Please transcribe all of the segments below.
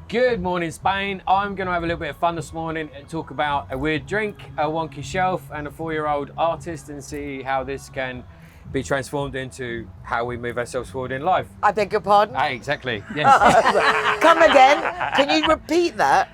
Good morning, Spain. I'm going to have a little bit of fun this morning and talk about a weird drink, a wonky shelf, and a 4-year-old artist, and see how this can be transformed into how we move ourselves forward in life. I beg your pardon? Exactly, yes. Come again. Can you repeat that?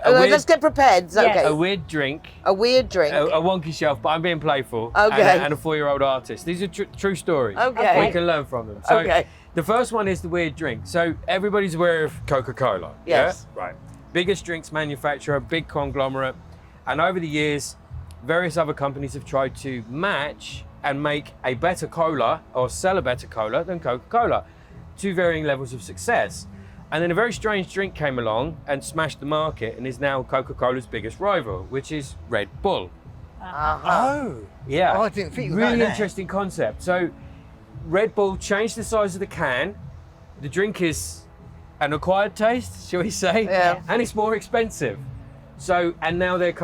Let's get prepared. Is that okay? A weird drink. A weird drink. A wonky shelf, but I'm being playful. Okay. And a 4-year-old artist. These are true stories. Okay. We can learn from them. So Okay. the first one is the weird drink. So everybody's aware of Coca-Cola. Yes. Yeah? Right. Biggest drinks manufacturer, big conglomerate. And over the years, various other companies have tried to match and make a better cola or sell a better cola than Coca-Cola to varying levels of success. And then a very strange drink came along and smashed the market and is now Coca-Cola's biggest rival, which is Red Bull. Oh. Yeah. Oh, I didn't think really about that. interesting concept. So Red Bull changed the size of the can. The drink is an acquired taste, shall we say? Yeah. And it's more expensive. So, and now they're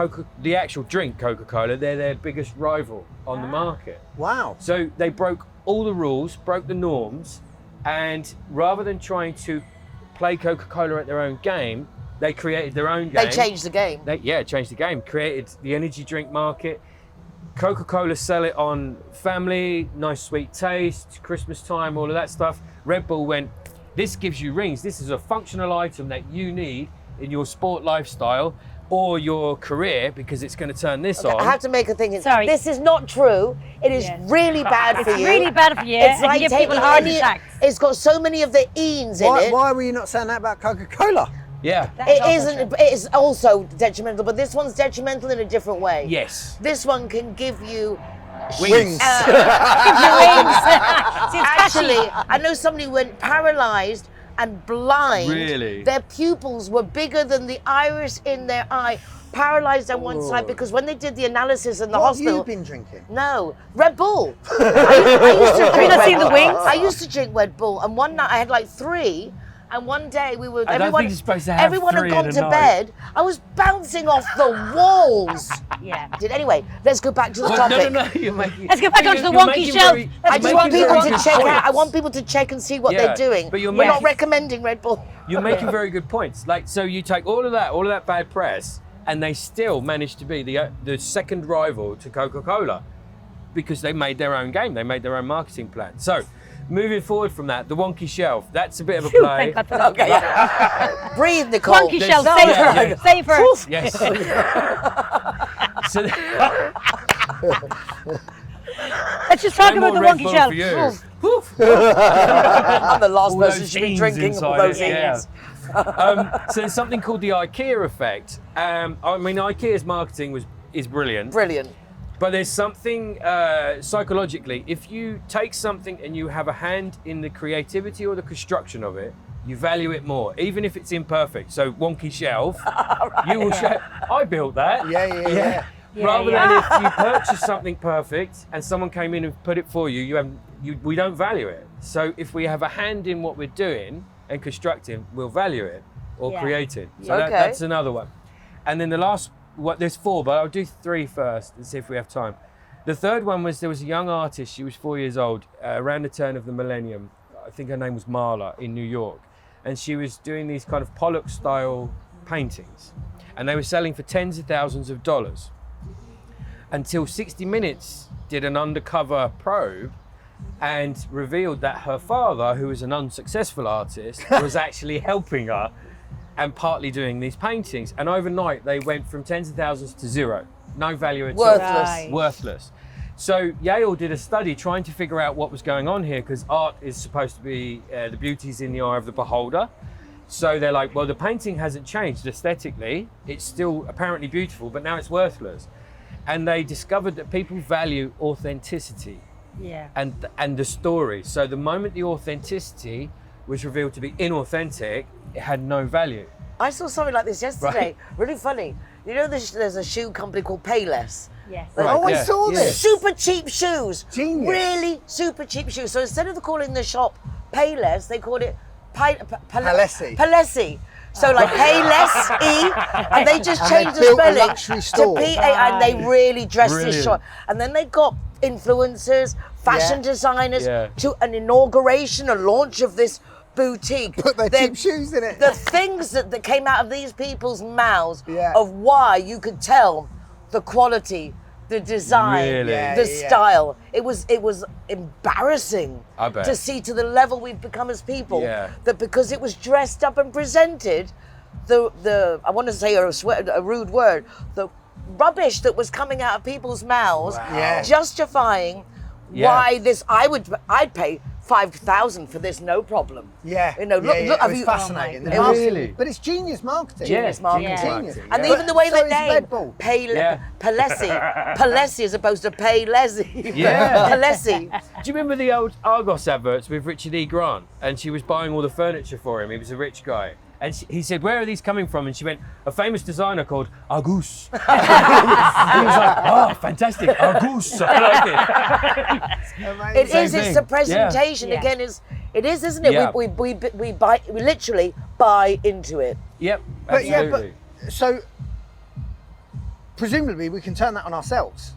the actual drink Coca-Cola, they're their biggest rival on the market. Wow. So they broke all the rules, broke the norms, and rather than trying to play Coca-Cola at their own game, they created their own game. They changed the game. Changed the game, created the energy drink market. Coca-Cola sell it on family, nice sweet taste, Christmas time, all of that stuff. Red Bull went, this gives you rings. This is a functional item that you need in your sport lifestyle or your career because it's going to turn this on. I have to make a thing. Sorry. This is not true. It is really bad for It's you. really bad for you. It's and like you give taking people heart any, attacks. it's got so many of the enes in it. Why were you not saying that about Coca-Cola? Yeah. It isn't. It is also detrimental, but this one's detrimental in a different way. Yes. This one can give you. Wings. Actually, I know somebody who went paralyzed and blind. Really? Their pupils were bigger than the iris in their eye, paralyzed on one side because when they did the analysis in the What hospital. have you been drinking? No, Red Bull. I used to Have you drink not Red seen the Bull. wings? I used to drink Red Bull, and one night I had like 3. And one day we were, I don't think you're supposed to have everyone had 3 gone in a to night. bed. I was bouncing off the walls. Yeah. Anyway, let's go back to the Well, topic. no, you're making. Let's get back onto the you're wonky making shelf. very- I you're just want making people very to good check out. I points. want people to check and see what Yeah, they're doing. but you're We're not making- recommending Red Bull. You're making very good points. Like, so you take all of that bad press, and they still managed to be the second rival to Coca-Cola because they made their own game. They made their own marketing plan. So, moving forward from that, the wonky shelf. That's a bit of a play. Okay. Breathe, Nicole. Wonky shelf, No, save no, her. no. Save her. Oof. Yes. So, Let's just talk no about more the Red wonky Bull shelf. for you. Woof. I'm the last All person those should be genes drinking all inside those it, yeah. things. So there's something called the IKEA effect. I mean, IKEA's marketing is brilliant. Brilliant. But there's something psychologically, if you take something and you have a hand in the creativity or the construction of it, you value it more, even if it's imperfect. So wonky shelf, you will show, I built that. Yeah. Rather than if you purchase something perfect and someone came in and put it for you, we don't value it. So if we have a hand in what we're doing and constructing, we'll value it or create it. So Okay. that's another one. And then the last, there's 4, but I'll do 3 first and see if we have time. The third one was, there was a young artist, she was 4 years old, around the turn of the millennium. I think her name was Marla in New York. And she was doing these kind of Pollock style paintings. And they were selling for tens of thousands of dollars. Until 60 Minutes did an undercover probe and revealed that her father, who was an unsuccessful artist, was actually helping her and partly doing these paintings. And overnight, they went from tens of thousands to 0. No value at all. Worthless. Right. Worthless. So Yale did a study trying to figure out what was going on here, because art is supposed to be, the beauty's in the eye of the beholder. So they're like, well, the painting hasn't changed aesthetically. It's still apparently beautiful, but now it's worthless. And they discovered that people value authenticity. Yeah. And the story. So the moment the authenticity was revealed to be inauthentic, it had no value. I saw something like this yesterday. Right. Really funny. You know, there's a shoe company called Payless. Yes. Right. Oh, I Yeah, saw yeah. this. Super cheap shoes. Genius. Really super cheap shoes. So instead of calling the shop Payless, they called it Palessi. Palessi. So like Payless E, and they just And changed they the built a spelling luxury to store. PA, and they really dressed this Brilliant. shop. And then they got influencers, fashion Yeah. designers Yeah. to an inauguration, a launch of this boutique. Put their They're- cheap shoes in it. The things that came out of these people's mouths Yeah. of why you could tell the quality, the design, Really? Yeah, the yeah. style. It was embarrassing I bet. to see to the level we've become as people. Yeah. That because it was dressed up and presented, the I want to say a rude word, the rubbish that was coming out of people's mouths, Yeah. justifying Yeah. why I'd pay 5,000 for this, no problem. Yeah. You know, look, yeah, look, it have was you- fascinating. Oh The my marketing- Really? But it's genius marketing. Genius marketing. Yeah. Genius. And Yeah. even the way So they is name Red Bull. Yeah. Palesi as opposed to Palesi. Yeah. Palesi. Do you remember the old Argos adverts with Richard E. Grant? And she was buying all the furniture for him. He was a rich guy. And he said, "Where are these coming from?" And she went, "A famous designer called Argus." And he was like, "Oh, fantastic, Argus." I like it. Amazing. It Same is. It's thing. the presentation Yeah. again. It is, isn't it? Yeah. We literally buy into it. Yep, But yeah, absolutely. but so presumably we can turn that on ourselves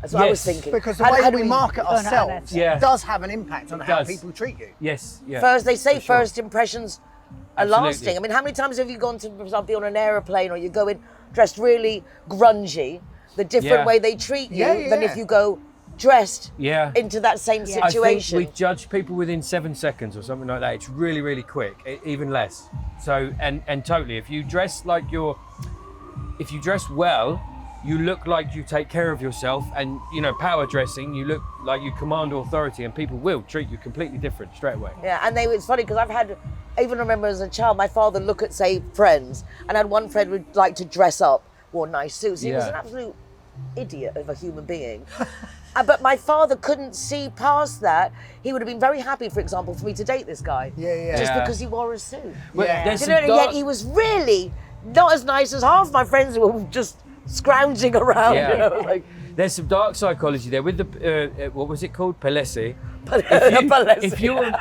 That's what I was Yes. thinking. because the How- way how that do we market Oh, no, ourselves Yeah. does have an impact on It how does. people treat you. Yes, yeah. First, they say for sure. first impressions are Absolutely. lasting. I mean, how many times have you gone to, for example, on an aeroplane or you go in dressed really grungy, the different Yeah. way they treat you Yeah, than yeah. if you go dressed Yeah. into that same Yeah. I think situation. we judge people within 7 seconds or something like that. It's really, really quick, even less. So, and totally, if you dress well, you look like you take care of yourself, and power dressing, you look like you command authority, and people will treat you completely different straight away. Yeah, and it's funny because I even remember as a child, my father look at, say, friends, and I had one friend who would like to dress up, wore nice suits. He was Yeah. an absolute idiot of a human being. But my father couldn't see past that. He would have been very happy, for example, for me to date this guy. Yeah, yeah. Just Yeah. because he wore a suit. But Yeah. there's You some know, and dark- yet he was really not as nice as half my friends who were just scrounging around. Yeah. You know, like There's some dark psychology there with the what was it called, Palesi? Palesi.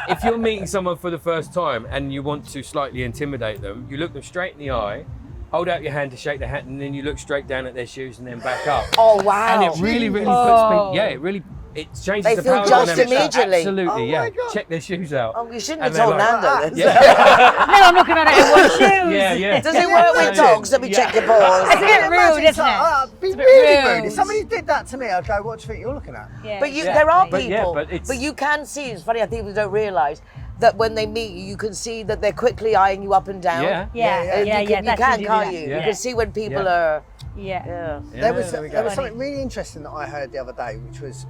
If you're meeting someone for the first time and you want to slightly intimidate them, you look them straight in the eye, hold out your hand to shake their hand, and then you look straight down at their shoes and then back up. Oh wow! And it really, really puts people. Yeah, it changes They the feel power judged dynamic. immediately. Absolutely, Oh yeah. my God. Check their shoes out. Oh, you shouldn't And have told they're like, Nando. Yeah, No, I'm looking at it in one shoes. yeah, yeah. Does it work with dogs? Let me check your balls. It's a bit rude, isn't it? It'd be It's a bit really rude. rude. If somebody did that to me, I'd go, "What do you think you're looking at?" Yeah. But Yeah, there are but yeah, people, but it's- you can see. It's funny. I think people don't realise that when they meet you, you can see that they're quickly eyeing you up and down. Yeah. Yeah, Yeah, yeah, You yeah. can, that's you can, usually can't that. you? Yeah. You can see when people Yeah. are. Yeah. Yeah. There was we there go. was something really interesting that I heard the other day, which was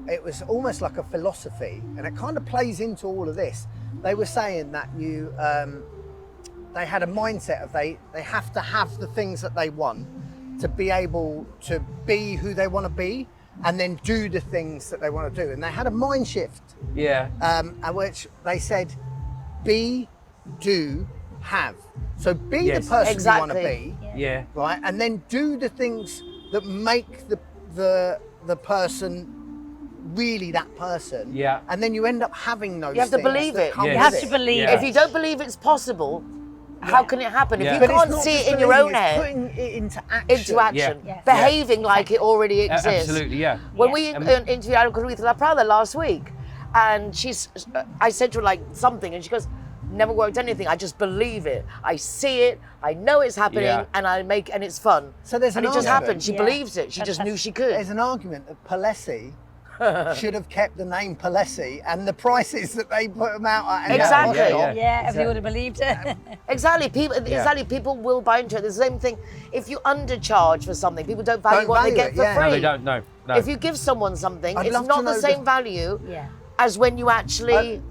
it was almost like a philosophy, and it kind of plays into all of this. They were saying that they had a mindset of they have to have the things that they want to be able to be who they want to be, and then do the things that they want to do. And they had a mind shift, Yeah. at which they said, "Be, do, have." So be Yes. the person you want to Exactly. be. Yeah. Right, and then do the things that make the person really that person. Yeah. And then you end up having those. You have to things believe that it. come Yes. You with have to it. believe Yeah. it. If you don't believe it's possible, how can it happen? Yeah. If But you it's can't not see just it in your believing, own it's head, putting it into action. into action, Yeah. behaving like it already exists. Absolutely, yeah. When Yeah. we interviewed Aruca La Prada last week, and I said to her like something, and she goes, "Never worked anything. I just believe it. I see it. I know it's happening, Yeah. and it's fun." So there's and an it just argument. happened. She Yeah. believes it. She just knew she could. There's an argument that Palesi should have kept the name Palesi and the prices that they put them out at. in that Exactly. shop. Yeah, Yeah, if you would have believed it. Exactly. People will buy into it. It's the same thing. If you undercharge for something, people don't value Don't what they value get it, for yeah. free. No, they don't. No. If you give someone something, I'd it's love not to the know same the- value Yeah. as when you actually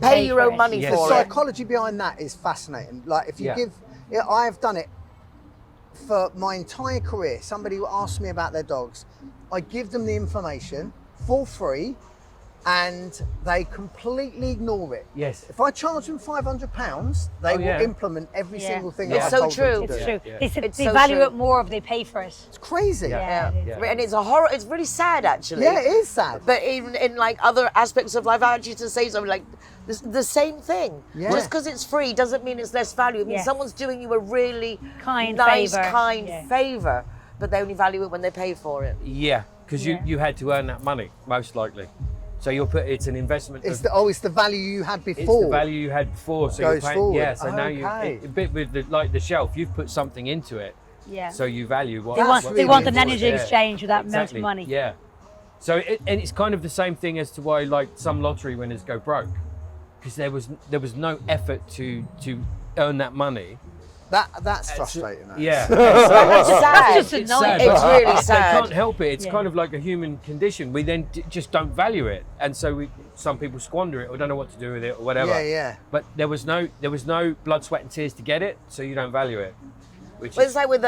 pay Pay your for own it. money Yes. The for it. psychology behind that is fascinating. Like if you Yeah. I have done it for my entire career. Somebody will ask me about their dogs. I give them the information for free, and they completely ignore it. Yes. If I charge them £500, they Oh, yeah. will implement every Yeah. single thing It's that I so told them true. to It's do. true. Yeah. They said It's they so value true. it more if they pay for it. It's crazy. Yeah. it is. Yeah. And it's a horror. It's really sad, actually. Yeah, it is sad. But even in like other aspects of life, I actually to say something like the same thing. Yeah. Just because it's free doesn't mean it's less value. It means Yes. someone's doing you a really Kind nice, favour. kind Yeah. favour, but they only value it when they pay for it. Yeah, because Yeah. you had to earn that money, most likely. So it's an investment. It's the value you had before. It's the value you had before. So Goes you're paying, forward. yeah. So now Okay. a bit with the shelf. You've put something into it. Yeah. So you value what. They want, what they you want an bought. energy Yeah. exchange with that amount Exactly. of money. Yeah. So and it's kind of the same thing as to why like some lottery winners go broke, because there was no effort to earn that money. That's frustrating. That. Yeah. That's sad. That's just It's annoying. sad, It's but really they sad. can't help it. It's Yeah. kind of like a human condition. We then just don't value it, and so some people squander it or don't know what to do with it or whatever. Yeah, yeah. But there was no blood, sweat, and tears to get it, so you don't value it. Which But is it's like with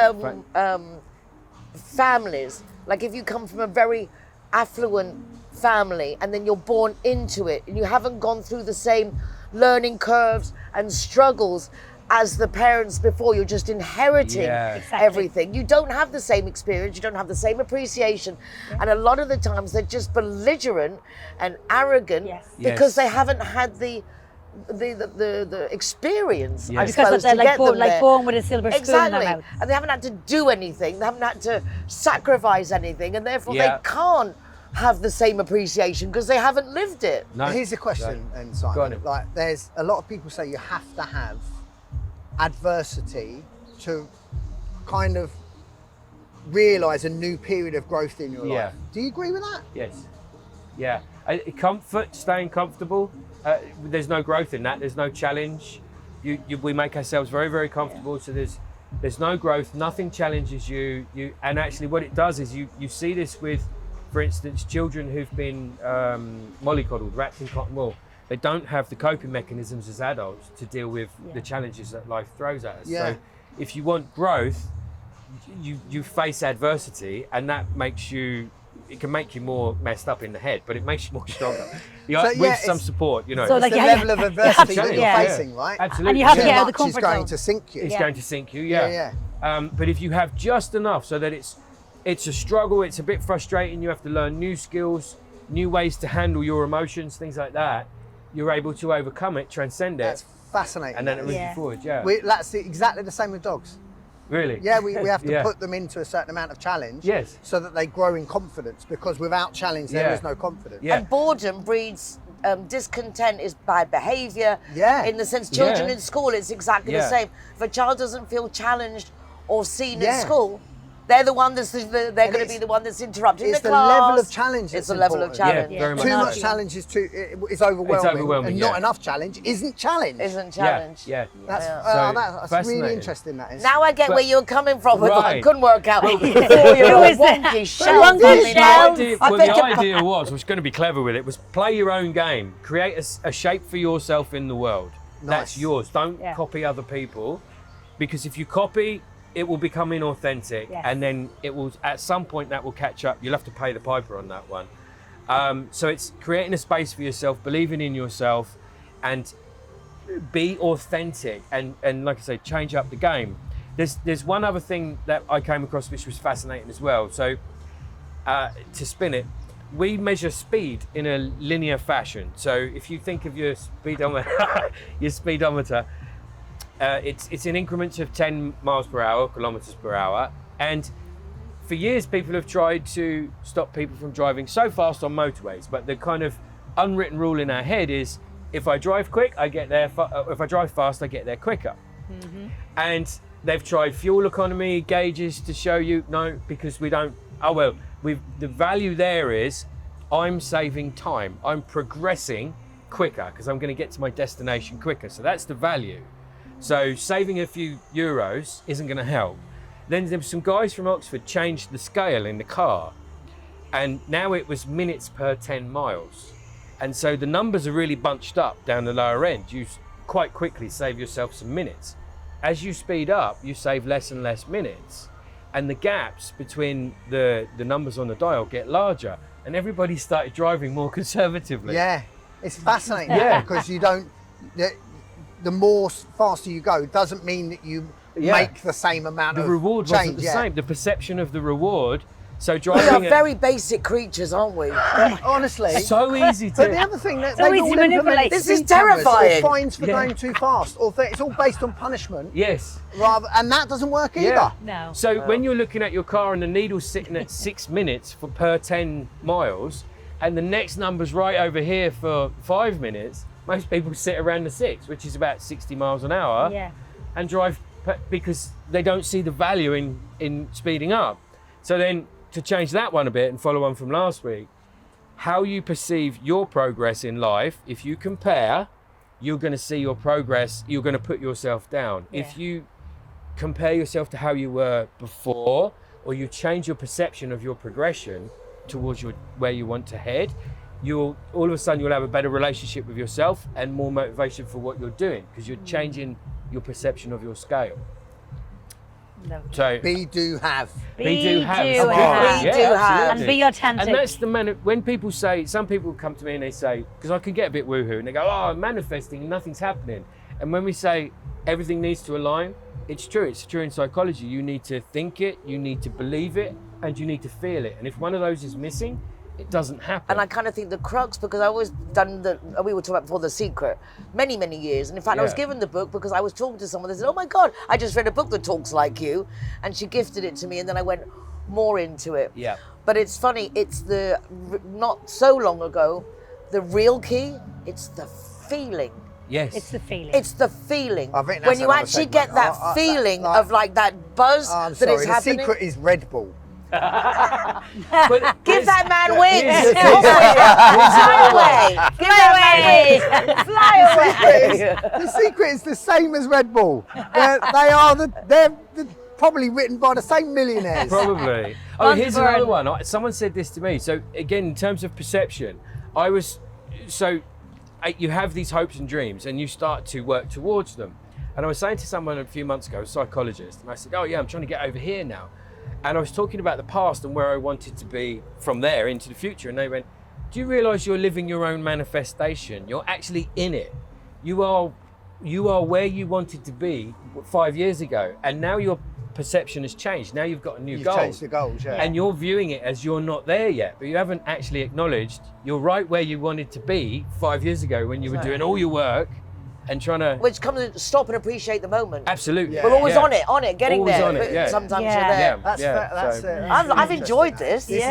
families. Like if you come from a very affluent family and then you're born into it and you haven't gone through the same learning curves and struggles as the parents before, you're just inheriting Yeah. Exactly. everything. You don't have the same experience, you don't have the same appreciation. And a lot of the times they're just belligerent and arrogant Yes. because Yes. they haven't had the experience, Yeah. I Because suppose, they're to like get born, them like there. born with a silver spoon in their Exactly. mouth. And they haven't had to do anything. They haven't had to sacrifice anything. And therefore Yeah. they can't have the same appreciation because they haven't lived it. no. Here's a question, and Simon. Go on. Like, there's a lot of people say you have to have adversity to kind of realise a new period of growth in your Yeah. life. Do you agree with that? Yes. Yeah. Comfort, staying comfortable. There's no growth in that. There's no challenge. We make ourselves very, very comfortable. So there's no growth. Nothing challenges you. And actually, what it does is you see this with, for instance, children who've been mollycoddled, wrapped in cotton wool. They don't have the coping mechanisms as adults to deal with the challenges that life throws at us. Yeah. So if you want growth, you face adversity, and that makes you. It can make you more messed up in the head, but it makes you more stronger. With some support, you know. So So, it's like, the yeah, level of yeah. adversity You have that to- you're yeah. facing, right? Absolutely. And you have to Too get out of the much is comfort going zone. to sink you. It's Yeah. going to sink you, yeah. Yeah, But if you have just enough so that it's a struggle, it's a bit frustrating, you have to learn new skills, new ways to handle your emotions, things like that, you're able to overcome it, transcend it, That's fascinating. and then it moves Yeah. you forward, yeah. That's exactly the same with dogs. Really? Yeah, we have to Yeah. put them into a certain amount of challenge Yes. so that they grow in confidence, because without challenge there Yeah. is no confidence. Yeah. And boredom breeds discontent, is bad behaviour. Yeah. In the sense, children Yeah. in school, it's exactly the Yeah. same. If a child doesn't feel challenged or seen Yeah. at school, they're the one they're going to it's- be the one that's interrupting It's the the class. level of challenge It's that's the level of important. challenge. Yeah, very much Too so. much challenge is overwhelming, overwhelming, and not yeah. enough challenge isn't challenge. Isn't challenge. Yeah. That's, Yeah. So, that's fascinating. really interesting. That is. Now I get But- where you're coming from with I Right. couldn't work out. Who Four-year-old is that? wonky Wonky shell. shell. The idea was going to be clever with it, was play your own game, create a shape for yourself in the world. That's Nice. yours. Don't Yeah. copy other people, because if you copy, it will become inauthentic, Yes. and then it will, at some point, that will catch up. You'll have to pay the piper on that one. So it's creating a space for yourself, believing in yourself, and be authentic, and like I say, change up the game. There's one other thing that I came across which was fascinating as well. So to spin it, we measure speed in a linear fashion. So if you think of your speedometer, it's in increments of 10 miles per hour, kilometers per hour. And for years, people have tried to stop people from driving so fast on motorways. But the kind of unwritten rule in our head is, if I drive quick, I get there. If I drive fast, I get there quicker. And they've tried fuel economy gauges to show you, no, because we don't. Oh well, the value there is, I'm saving time. I'm progressing quicker because I'm going to get to my destination quicker. So that's the value. So saving a few euros isn't going to help. Then there were some guys from Oxford changed the scale in the car, and now it was minutes per 10 miles. And so the numbers are really bunched up down the lower end. You quite quickly save yourself some minutes. As you speed up, you save less and less minutes. And the gaps between the numbers on the dial get larger. And everybody started driving more conservatively. Yeah, it's fascinating. Yeah. Because you don't. The more faster you go doesn't mean that you Yeah. make the same amount The of reward change. wasn't the yeah. same. The perception of the reward. So We are driving at- very basic creatures, aren't we? Honestly. so easy But the to. other thing that So they've easy all to implemented manipulate. This is speed cameras terrifying. or fines for Yeah. going too fast, or it's all based on punishment, Yes. and that doesn't work either. Yeah. No. So when you're looking at your car and the needle's sitting at 6 minutes per 10 miles, and the next number's right over here for 5 minutes, most people sit around the 6, which is about 60 miles an hour, Yeah. and drive because they don't see the value in speeding up. So then to change that one a bit and follow on from last week, how you perceive your progress in life, if you compare, you're going to see your progress, you're going to put yourself down. Yeah. If you compare yourself to how you were before, or you change your perception of your progression towards where you want to head, you'll all of a sudden you'll have a better relationship with yourself and more motivation for what you're doing, because you're changing your perception of your scale. Lovely. So Be, do, have. be, do, have. do, It's a good have. thing. Be, do, have. absolutely. And be authentic. And that's the when people say, some people come to me and they say, because I can get a bit woohoo, and they go, oh, I'm manifesting and nothing's happening. And when we say everything needs to align, it's true. It's true in psychology. You need to think it, you need to believe it, and you need to feel it. And if one of those is missing, it doesn't happen. And I kind of think the crux, because I always done we were talking about before, The Secret, many, many years. And in fact, I was Yeah. given the book because I was talking to someone. They said, oh my God, I just read a book that talks like you. And she gifted it to me. And then I went more into it. Yeah. But it's funny, it's not so long ago, the real key, it's the feeling. Yes. It's the feeling. It's the feeling. I think when that's you another actually segment. get that feeling like- of like that buzz I'm that sorry, is the happening. secret is Red Bull. But Give that man here's wings. the thing. Fly away. Give that man wings. Fly away. The secret is the same as Red Bull. They're probably written by the same millionaires. Probably. Oh, here's Buzzword. another one. Someone said this to me. So again, in terms of perception, you have these hopes and dreams and you start to work towards them. And I was saying to someone a few months ago, a psychologist, and I said, oh yeah, I'm trying to get over here now. And I was talking about the past and where I wanted to be from there into the future. And they went, do you realize you're living your own manifestation? You're actually in it. You are where you wanted to be 5 years ago. And now your perception has changed. Now you've got a new You've goal. changed the goals, yeah. And you're viewing it as you're not there yet, but you haven't actually acknowledged you're right where you wanted to be 5 years ago when you were doing all your work and trying to... Which comes to stop and appreciate the moment. Absolutely. Yeah. We're always Yeah. on it, getting Always there. on it, but yeah. Sometimes Yeah. you're there. That's fair, that's so- it. I've enjoyed this. This is- I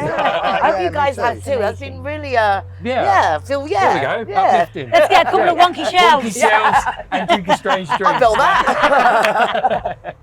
hope Yeah, you guys me have too. too. That's been really, Yeah. yeah. There we go. Yeah. Uplifting. Let's get a couple of wonky shells. Wonky shells and drink a strange drink. I feel that.